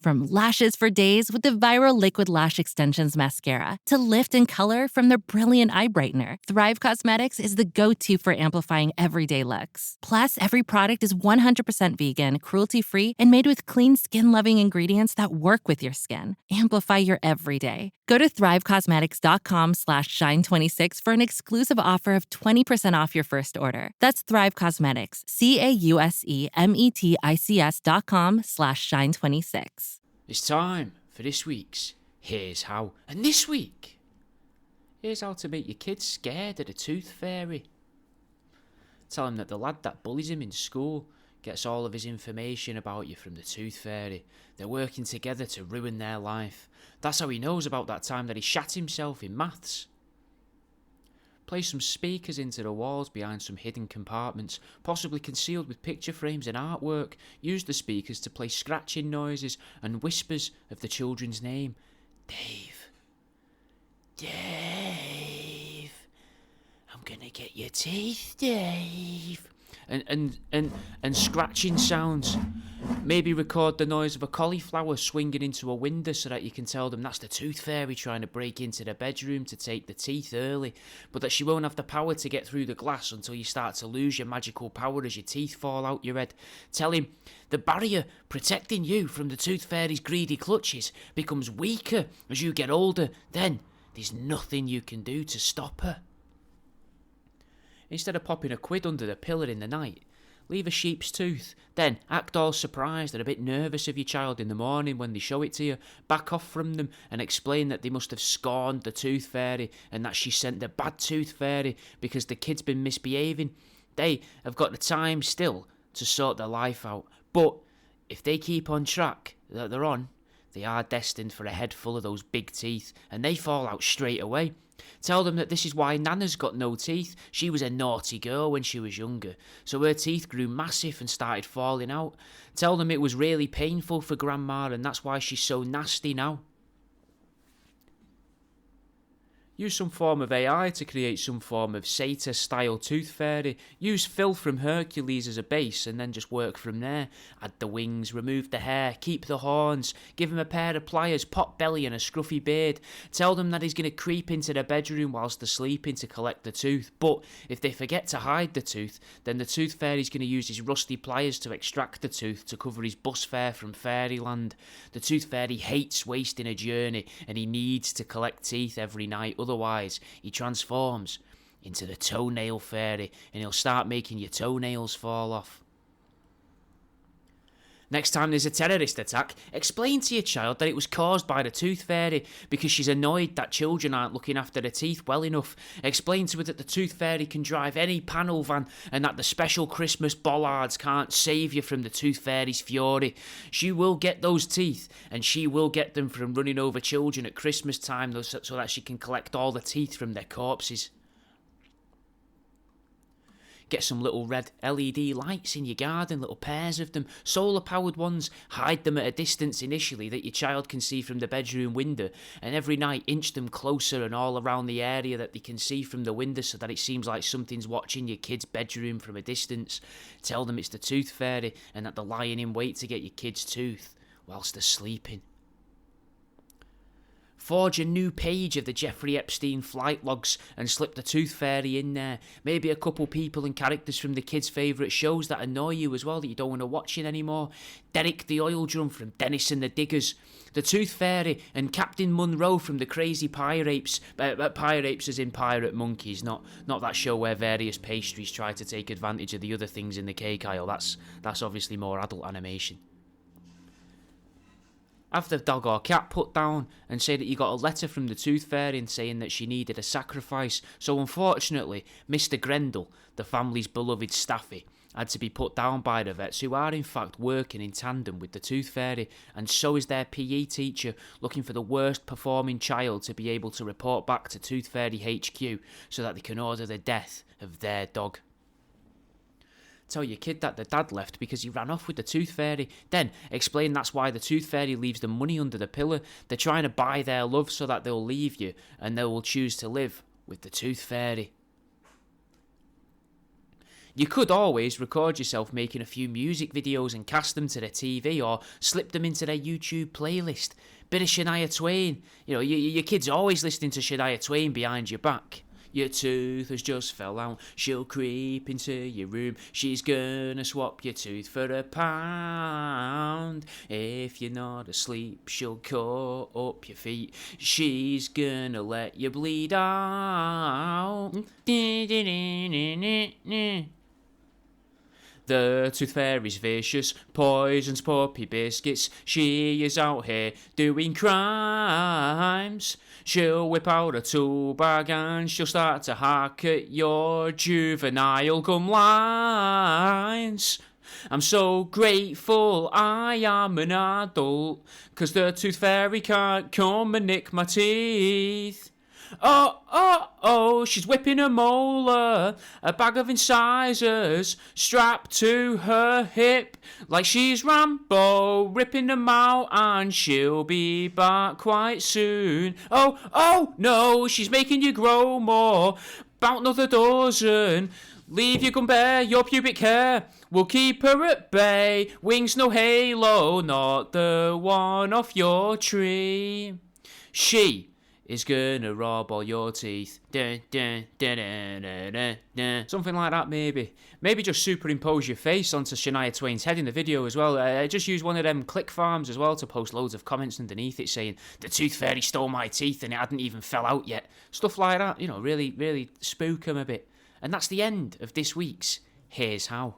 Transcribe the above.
From lashes for days with the viral Liquid Lash Extensions Mascara to lift and color from their brilliant eye brightener, Thrive Cosmetics is the go-to for amplifying everyday looks. Plus, every product is 100% vegan, cruelty-free, and made with clean, skin-loving ingredients that work with your skin. Amplify your everyday. Go to thrivecosmetics.com/shine26 for an exclusive offer of 20% off your first order. That's Thrive Cosmetics, CAUSEMETICS.com/shine26. It's time for this week's Here's How. And this week, here's how to make your kids scared of the tooth fairy. Tell him that the lad that bullies him in school gets all of his information about you from the tooth fairy. They're working together to ruin their life. That's how he knows about that time that he shat himself in maths. Place some speakers into the walls behind some hidden compartments, possibly concealed with picture frames and artwork. Use the speakers to play scratching noises and whispers of the children's name. Dave. Dave. I'm gonna get your teeth, Dave. And scratching sounds. Maybe record the noise of a cauliflower swinging into a window so that you can tell them that's the tooth fairy trying to break into the bedroom to take the teeth early, but that she won't have the power to get through the glass until you start to lose your magical power as your teeth fall out your head. Tell him the barrier protecting you from the tooth fairy's greedy clutches becomes weaker as you get older. Then there's nothing you can do to stop her. Instead of popping a quid under the pillow in the night, leave a sheep's tooth. Then act all surprised and a bit nervous of your child in the morning when they show it to you. Back off from them and explain that they must have scorned the tooth fairy and that she sent the bad tooth fairy because the kid's been misbehaving. They have got the time still to sort their life out. But if they keep on track that they're on, they are destined for a head full of those big teeth and they fall out straight away. Tell them that this is why Nana's got no teeth. She was a naughty girl when she was younger, so her teeth grew massive and started falling out. Tell them it was really painful for Grandma and that's why she's so nasty now. Use some form of AI to create some form of Satyr-style tooth fairy. Use Phil from Hercules as a base and then just work from there. Add the wings, remove the hair, keep the horns, give him a pair of pliers, pot belly and a scruffy beard. Tell them that he's going to creep into their bedroom whilst they're sleeping to collect the tooth. But if they forget to hide the tooth, then the tooth fairy's going to use his rusty pliers to extract the tooth to cover his bus fare from fairyland. The tooth fairy hates wasting a journey and he needs to collect teeth every night. Otherwise, he transforms into the toenail fairy and he'll start making your toenails fall off. Next time there's a terrorist attack, explain to your child that it was caused by the tooth fairy because she's annoyed that children aren't looking after their teeth well enough. Explain to her that the tooth fairy can drive any panel van and that the special Christmas bollards can't save you from the tooth fairy's fury. She will get those teeth and she will get them from running over children at Christmas time so that she can collect all the teeth from their corpses. Get some little red LED lights in your garden, little pairs of them, solar-powered ones. Hide them at a distance initially that your child can see from the bedroom window, and every night inch them closer and all around the area that they can see from the window so that it seems like something's watching your kid's bedroom from a distance. Tell them it's the tooth fairy and that they're lying in wait to get your kid's tooth whilst they're sleeping. Forge a new page of the Jeffrey Epstein flight logs and slip the tooth fairy in there. Maybe a couple people and characters from the kids' favourite shows that annoy you as well that you don't want to watch it anymore. Derek the oil drum from Dennis and the Diggers. The tooth fairy and Captain Munro from the Crazy Pirates. Pirates as in pirate monkeys, not that show where various pastries try to take advantage of the other things in the cake aisle. That's obviously more adult animation. Have the dog or cat put down and say that you got a letter from the tooth fairy saying that she needed a sacrifice. So unfortunately, Mr. Grendel, the family's beloved staffy, had to be put down by the vets who are in fact working in tandem with the tooth fairy, and so is their PE teacher looking for the worst performing child to be able to report back to Tooth Fairy HQ so that they can order the death of their dog. Tell your kid that the dad left because he ran off with the tooth fairy. Then explain that's why the tooth fairy leaves the money under the pillow. They're trying to buy their love so that they'll leave you and they will choose to live with the tooth fairy. You could always record yourself making a few music videos and cast them to the TV or slip them into their YouTube playlist. Bit of Shania Twain. You know, your kid's always listening to Shania Twain behind your back. Your tooth has just fell out, she'll creep into your room. She's gonna swap your tooth for £1. If you're not asleep, she'll cut up your feet. She's gonna let you bleed out. The tooth fairy's vicious, poisons puppy biscuits. She is out here doing crimes. She'll whip out a tool bag and she'll start to hack at your juvenile gum lines. I'm so grateful I am an adult, 'cause the tooth fairy can't come and nick my teeth. Oh, she's whipping a molar, a bag of incisors strapped to her hip, like she's Rambo, ripping them out, and she'll be back quite soon. Oh, no, she's making you grow more, about another dozen. Leave your gum bare, your pubic hair will keep her at bay. Wings no halo, not the one off your tree. She is gonna rob all your teeth. Dun, dun, dun, dun, dun, dun, dun. Something like that, maybe. Maybe just superimpose your face onto Shania Twain's head in the video as well. Just use one of them click farms as well to post loads of comments underneath it saying, the tooth fairy stole my teeth and it hadn't even fell out yet. Stuff like that, you know, really, really spook them a bit. And that's the end of this week's Here's How.